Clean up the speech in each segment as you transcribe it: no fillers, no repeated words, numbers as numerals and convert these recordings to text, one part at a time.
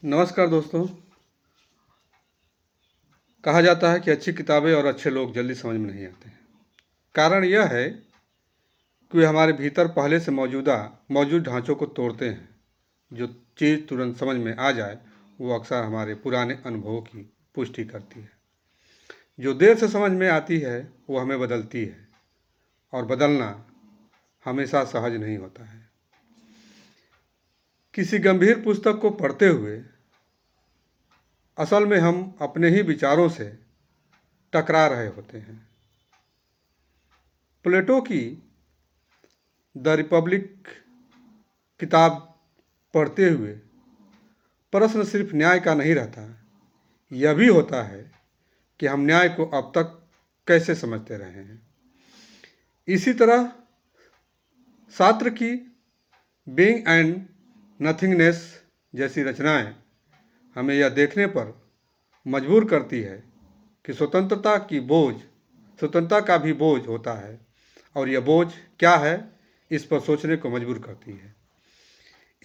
नमस्कार दोस्तों। कहा जाता है कि अच्छी किताबें और अच्छे लोग जल्दी समझ में नहीं आते हैं। कारण यह है कि वे हमारे भीतर पहले से मौजूद ढांचों को तोड़ते हैं। जो चीज़ तुरंत समझ में आ जाए वो अक्सर हमारे पुराने अनुभवों की पुष्टि करती है। जो देर से समझ में आती है वो हमें बदलती है, और बदलना हमेशा सहज नहीं होता है। किसी गंभीर पुस्तक को पढ़ते हुए असल में हम अपने ही विचारों से टकरा रहे होते हैं। प्लेटो की द रिपब्लिक किताब पढ़ते हुए प्रश्न सिर्फ न्याय का नहीं रहता, यह भी होता है कि हम न्याय को अब तक कैसे समझते रहे हैं। इसी तरह सात्र की बीइंग एंड नथिंगनेस जैसी रचनाएं हमें यह देखने पर मजबूर करती है कि स्वतंत्रता का भी बोझ होता है, और यह बोझ क्या है इस पर सोचने को मजबूर करती है।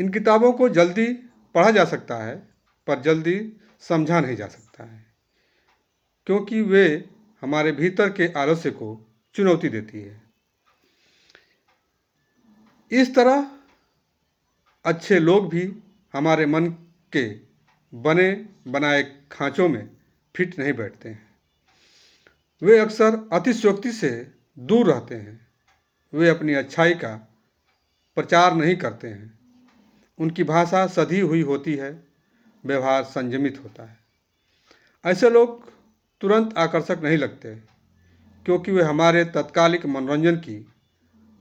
इन किताबों को जल्दी पढ़ा जा सकता है पर जल्दी समझा नहीं जा सकता है, क्योंकि वे हमारे भीतर के आलस्य को चुनौती देती है। इस तरह अच्छे लोग भी हमारे मन के बने बनाए खांचों में फिट नहीं बैठते हैं। वे अक्सर अतिशयोक्ति से दूर रहते हैं। वे अपनी अच्छाई का प्रचार नहीं करते हैं। उनकी भाषा सधी हुई होती है, व्यवहार संयमित होता है। ऐसे लोग तुरंत आकर्षक नहीं लगते, क्योंकि वे हमारे तत्कालिक मनोरंजन की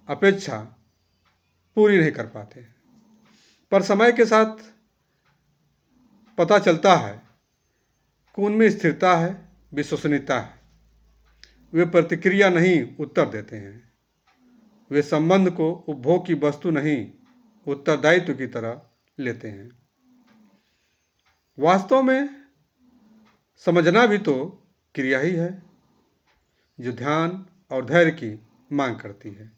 अपेक्षा पूरी नहीं कर पाते। पर समय के साथ पता चलता है कि उनमें स्थिरता है, विश्वसनीयता है। वे प्रतिक्रिया नहीं, उत्तर देते हैं। वे संबंध को उपभोग की वस्तु नहीं, उत्तरदायित्व की तरह लेते हैं। वास्तव में समझना भी तो क्रिया ही है, जो ध्यान और धैर्य की मांग करती है।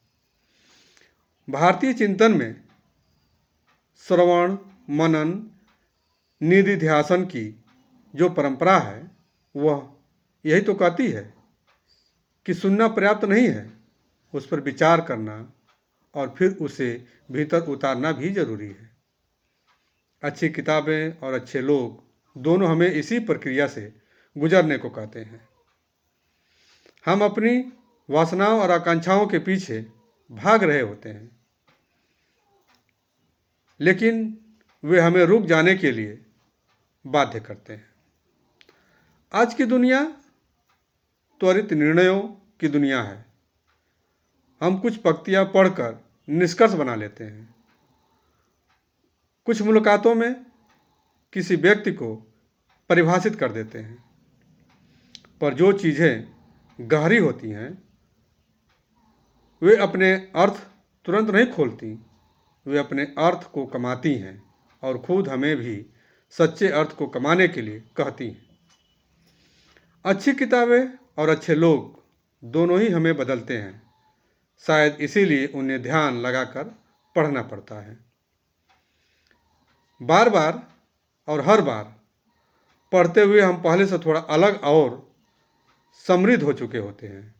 भारतीय चिंतन में श्रवण, मनन, निधिध्यासन की जो परंपरा है वह यही तो कहती है कि सुनना पर्याप्त नहीं है, उस पर विचार करना और फिर उसे भीतर उतारना भी जरूरी है। अच्छी किताबें और अच्छे लोग दोनों हमें इसी प्रक्रिया से गुजरने को कहते हैं। हम अपनी वासनाओं और आकांक्षाओं के पीछे भाग रहे होते हैं, लेकिन वे हमें रुक जाने के लिए बाध्य करते हैं। आज की दुनिया त्वरित निर्णयों की दुनिया है। हम कुछ पंक्तियां पढ़कर निष्कर्ष बना लेते हैं। कुछ मुलाकातों में किसी व्यक्ति को परिभाषित कर देते हैं। पर जो चीज़ें गहरी होती हैं वे अपने अर्थ तुरंत नहीं खोलती, वे अपने अर्थ को कमाती हैं और खुद हमें भी सच्चे अर्थ को कमाने के लिए कहती हैं। अच्छी किताबें और अच्छे लोग दोनों ही हमें बदलते हैं। शायद इसीलिए उन्हें ध्यान लगाकर पढ़ना पड़ता है। बार बार और हर बार पढ़ते हुए हम पहले से थोड़ा अलग और समृद्ध हो चुके होते हैं।